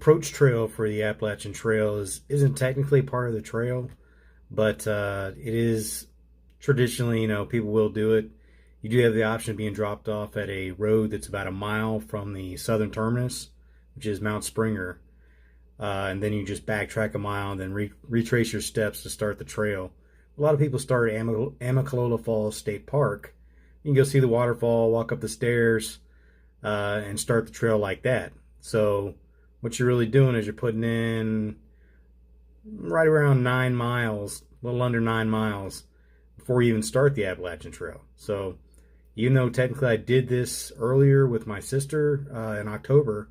approach trail for the Appalachian Trail isn't technically part of the trail, but it is traditionally, people will do it. You do have the option of being dropped off at a road that's about a mile from the southern terminus, which is Mount Springer. And then you just backtrack a mile and then retrace your steps to start the trail. A lot of people start at Amicalola State Park. You can go see the waterfall, walk up the stairs, and start the trail like that. So what you're really doing is you're putting in right around 9 miles, a little under 9 miles, before you even start the Appalachian Trail. So even though technically I did this earlier with my sister in October,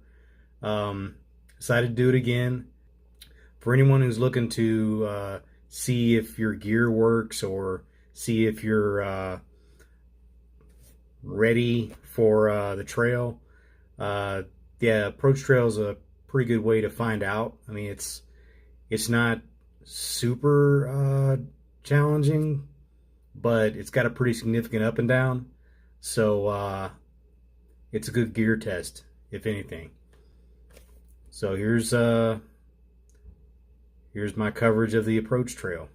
decided to do it again. For anyone who's looking to see if your gear works or see if you're ready for the trail, yeah, approach trail is a pretty good way to find out. I mean, it's not super challenging, but it's got a pretty significant up and down. So it's a good gear test, if anything. So here's my coverage of the approach trail.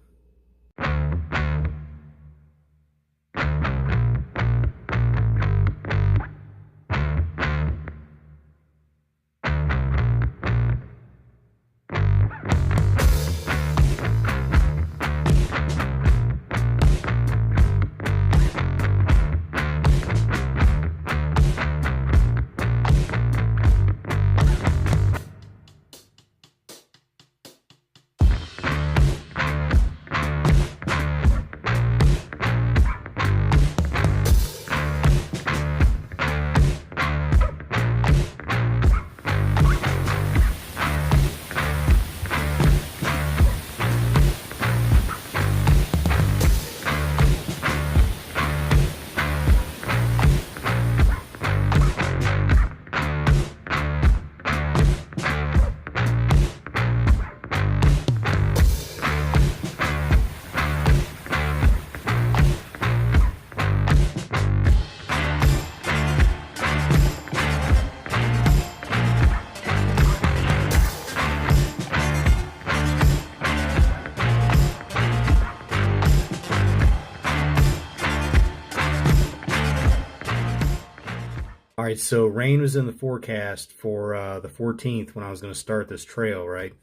All right, so rain was in the forecast for the 14th when I was going to start this trail, right?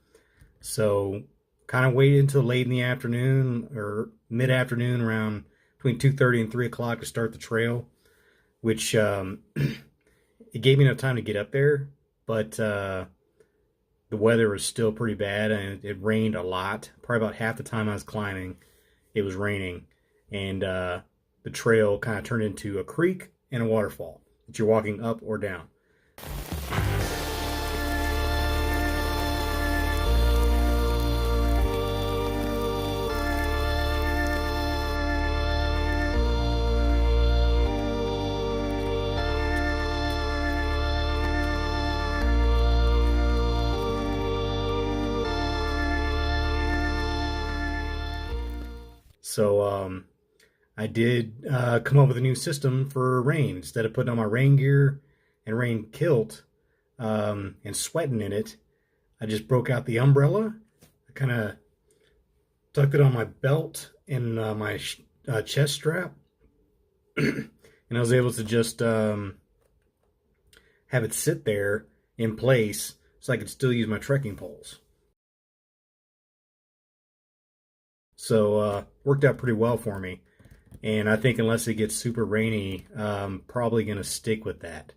So kind of waited until late in the afternoon or mid-afternoon, around between 2:30 and 3 o'clock to start the trail, which it gave me enough time to get up there, but the weather was still pretty bad, and it rained a lot. Probably about half the time I was climbing, it was raining, and the trail kind of turned into a creek and a waterfall that you're walking up or down. So I did come up with a new system for rain. Instead of putting on my rain gear and rain kilt and sweating in it, I just broke out the umbrella. I kind of tucked it on my belt and my chest strap, and I was able to just have it sit there in place so I could still use my trekking poles. So worked out pretty well for me. And I think unless it gets super rainy, I'm probably going to stick with that.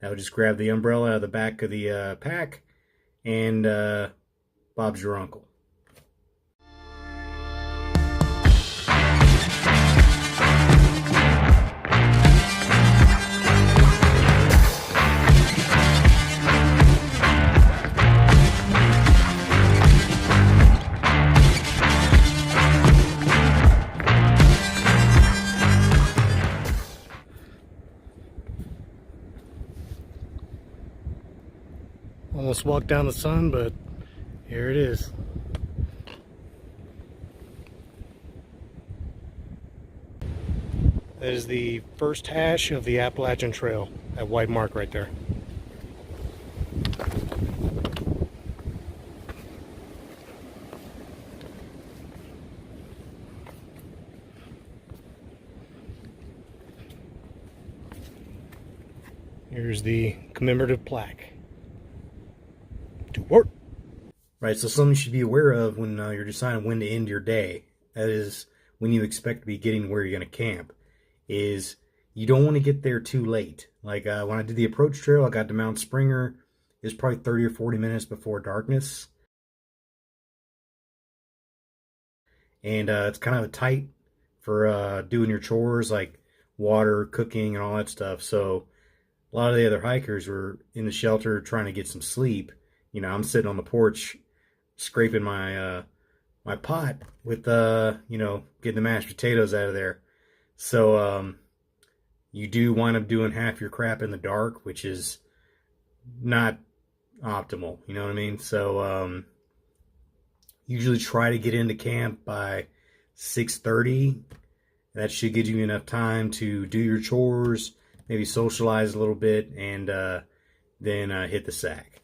I would just grab the umbrella out of the back of the pack, and Bob's your uncle. Almost walked down the sun, but here it is. That is the first hash of the Appalachian Trail, that white mark right there. Here's the commemorative plaque. To work. Right, so something you should be aware of when you're deciding when to end your day, that is when you expect to be getting where you're going to camp, is you don't want to get there too late. Like when I did the approach trail, I got to Mount Springer. It was probably 30 or 40 minutes before darkness. And it's kind of tight for doing your chores like water, cooking, and all that stuff. So a lot of the other hikers were in the shelter trying to get some sleep. You know, I'm sitting on the porch scraping my pot with getting the mashed potatoes out of there. So you do wind up doing half your crap in the dark, which is not optimal. You know what I mean? So usually try to get into camp by 6:30. That should give you enough time to do your chores, maybe socialize a little bit, and then hit the sack.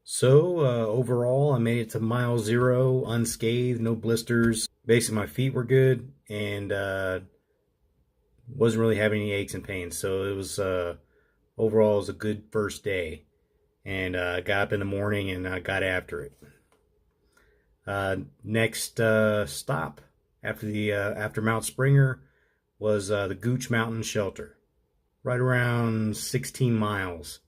So overall, I made it to mile 0 unscathed, no blisters. Basically, my feet were good, and wasn't really having any aches and pains. So it was overall, it was a good first day, and got up in the morning and got after it. Next stop after Mount Springer was the Gooch Mountain Shelter, right around 16 miles.